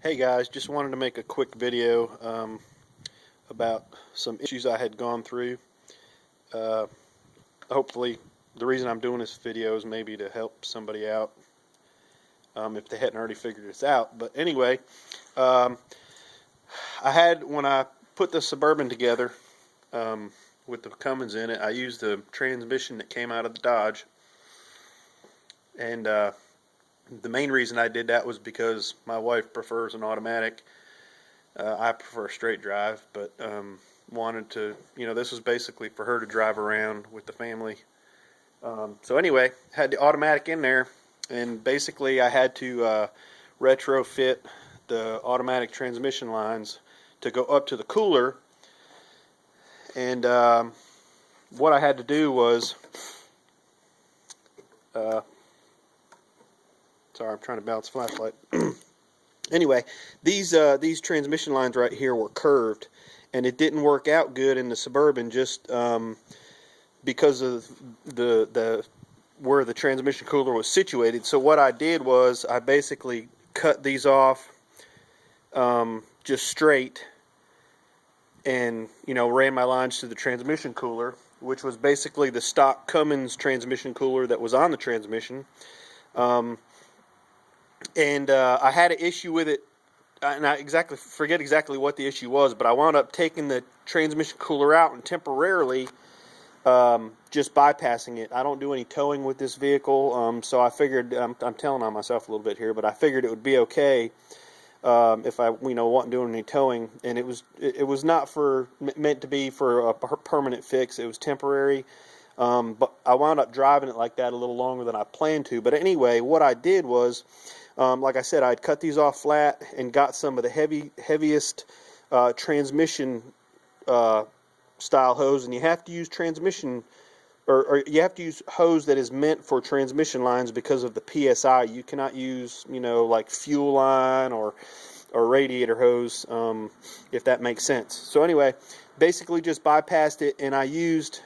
Hey guys, just wanted to make a quick video about some issues I had gone through. Uh, Hopefully the reason I'm doing this video is maybe to help somebody out if they hadn't already figured this out. But anyway, um, when I put the Suburban together with the Cummins in it, I used the transmission that came out of the Dodge. And the main reason I did that was because my wife prefers an automatic. I prefer a straight drive, but wanted to, this was basically for her to drive around with the family. So anyway, had the automatic in there, and basically I had to retrofit the automatic transmission lines to go up to the cooler. And what I had to do was, sorry, I'm trying to balance the flashlight. Anyway, these transmission lines right here were curved, and it didn't work out good in the Suburban just because of the where the transmission cooler was situated. So what I did was I basically cut these off just straight, and ran my lines to the transmission cooler, which was basically the stock Cummins transmission cooler that was on the transmission. And I had an issue with it, and I forget exactly what the issue was, but I wound up taking the transmission cooler out and temporarily just bypassing it. I don't do any towing with this vehicle, so I figured, I'm telling on myself a little bit here, but I figured it would be okay if I wasn't doing any towing. And it was not meant to be for a permanent fix. It was temporary. But I wound up driving it like that a little longer than I planned to. But anyway, what I did was, like I said, I'd cut these off flat and got some of the heaviest transmission style hose. And you have to use transmission, or you have to use hose that is meant for transmission lines because of the PSI. You cannot use, like fuel line or radiator hose, if that makes sense. So anyway, basically just bypassed it, and I used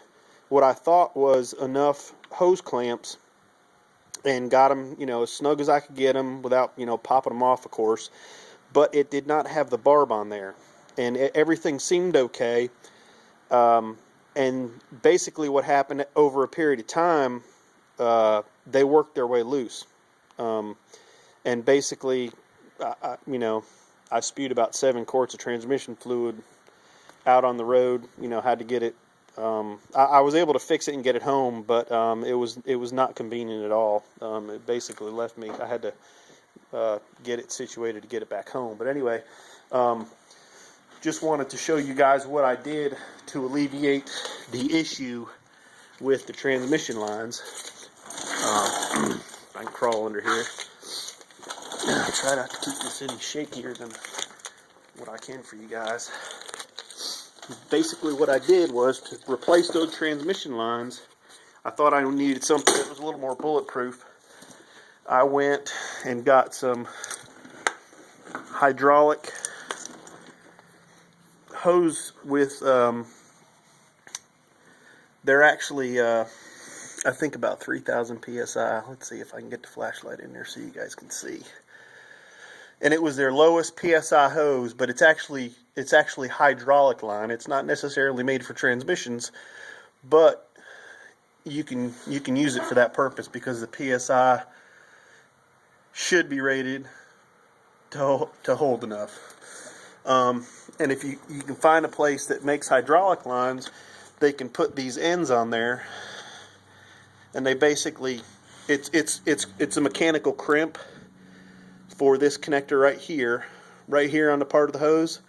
what I thought was enough hose clamps and got them, as snug as I could get them without, popping them off, of course. But it did not have the barb on there, and everything seemed okay. And basically what happened over a period of time, they worked their way loose. And basically, I spewed about 7 quarts of transmission fluid out on the road. Had to get it. I was able to fix it and get it home, but it was not convenient at all. It basically left me. I had to get it situated to get it back home. But anyway, just wanted to show you guys what I did to alleviate the issue with the transmission lines. I can crawl under here. I try not to keep this any shakier than what I can for you guys. Basically what I did was to replace those transmission lines. I thought I needed something that was a little more bulletproof. I went and got some hydraulic hose with, they're actually, I think about 3,000 PSI. Let's see if I can get the flashlight in there so you guys can see. And it was their lowest PSI hose, but it's actually hydraulic line. It's not necessarily made for transmissions, but you can use it for that purpose because the PSI should be rated to hold enough. And if you can find a place that makes hydraulic lines, they can put these ends on there, and they basically it's a mechanical crimp for this connector right here on the part of the hose,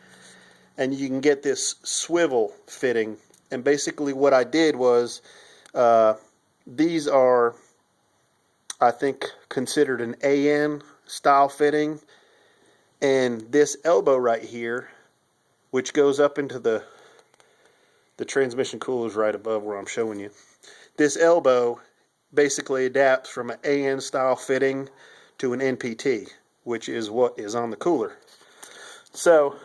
and you can get this swivel fitting. And basically what I did was, these are, I think, considered an AN style fitting, and this elbow right here, which goes up into the transmission cooler, is right above where I'm showing you. This elbow basically adapts from an AN style fitting to an NPT, which is what is on the cooler. So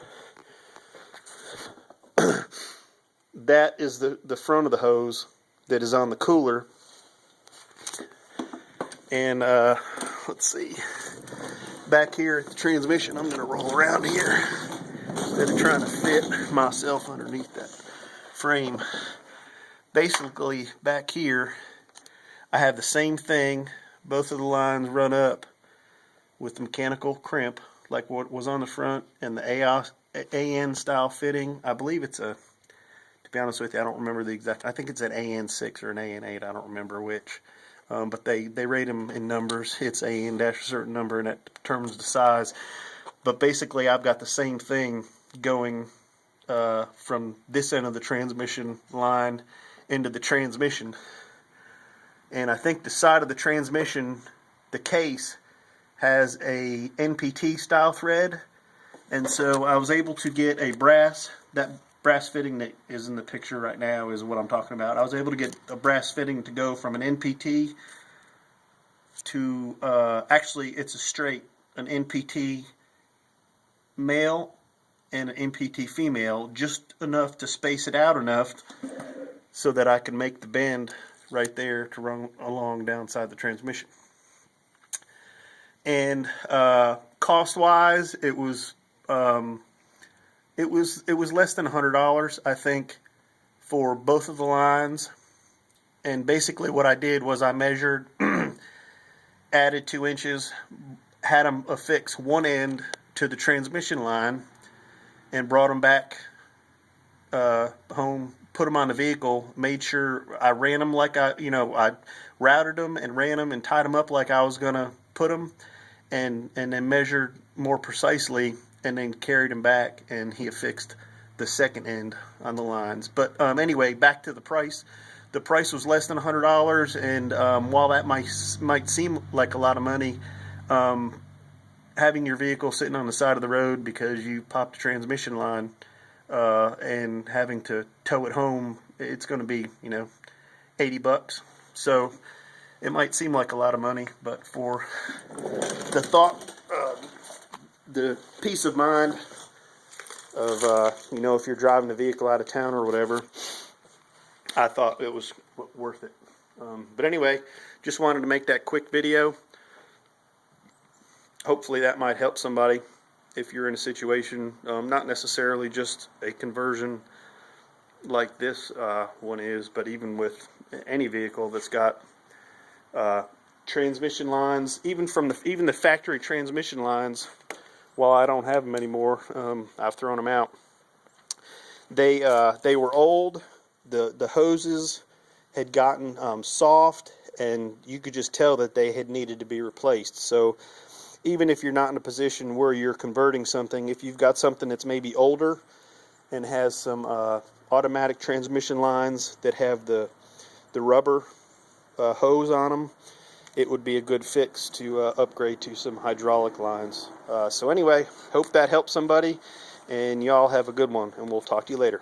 that is the front of the hose that is on the cooler. And let's see, back here at the transmission, I'm going to roll around here instead of trying to fit myself underneath that frame. Basically, back here, I have the same thing. Both of the lines run up with the mechanical crimp, like what was on the front, and the AN style fitting. I believe it's a, to be honest with you, I don't remember the exact, I think it's an AN6 or an AN8, I don't remember which. But they rate them in numbers. It's AN dash a certain number, and that determines the size. But basically, I've got the same thing going from this end of the transmission line into the transmission. And I think the side of the transmission, the case, has a NPT style thread. And so I was able to get a that brass fitting that is in the picture right now is what I'm talking about. I was able to get a brass fitting to go from an NPT to, actually it's a straight, an NPT male and an NPT female, just enough to space it out enough so that I can make the bend right there to run along downside the transmission. And cost-wise, it was less than $100, I think, for both of the lines. And basically what I did was I measured, added 2 inches, had them affix one end to the transmission line, and brought them back home, put them on the vehicle, made sure I ran them like I routed them and ran them and tied them up like I was going to put them, and then measured more precisely, and then carried him back, and he affixed the second end on the lines. But anyway, back to the price. The price was less than $100, and while that might seem like a lot of money, having your vehicle sitting on the side of the road because you popped a transmission line and having to tow it home, it's going to be, $80. So it might seem like a lot of money, but for the thought, the peace of mind of, if you're driving a vehicle out of town or whatever, I thought it was worth it. But anyway, just wanted to make that quick video. Hopefully that might help somebody if you're in a situation, not necessarily just a conversion like this one is, but even with any vehicle that's got transmission lines, even the factory transmission lines. While I don't have them anymore, I've thrown them out. They were old. The hoses had gotten soft, and you could just tell that they had needed to be replaced. So even if you're not in a position where you're converting something, if you've got something that's maybe older and has some automatic transmission lines that have the rubber hose on them, it would be a good fix to upgrade to some hydraulic lines. So anyway, hope that helps somebody, and y'all have a good one, and we'll talk to you later.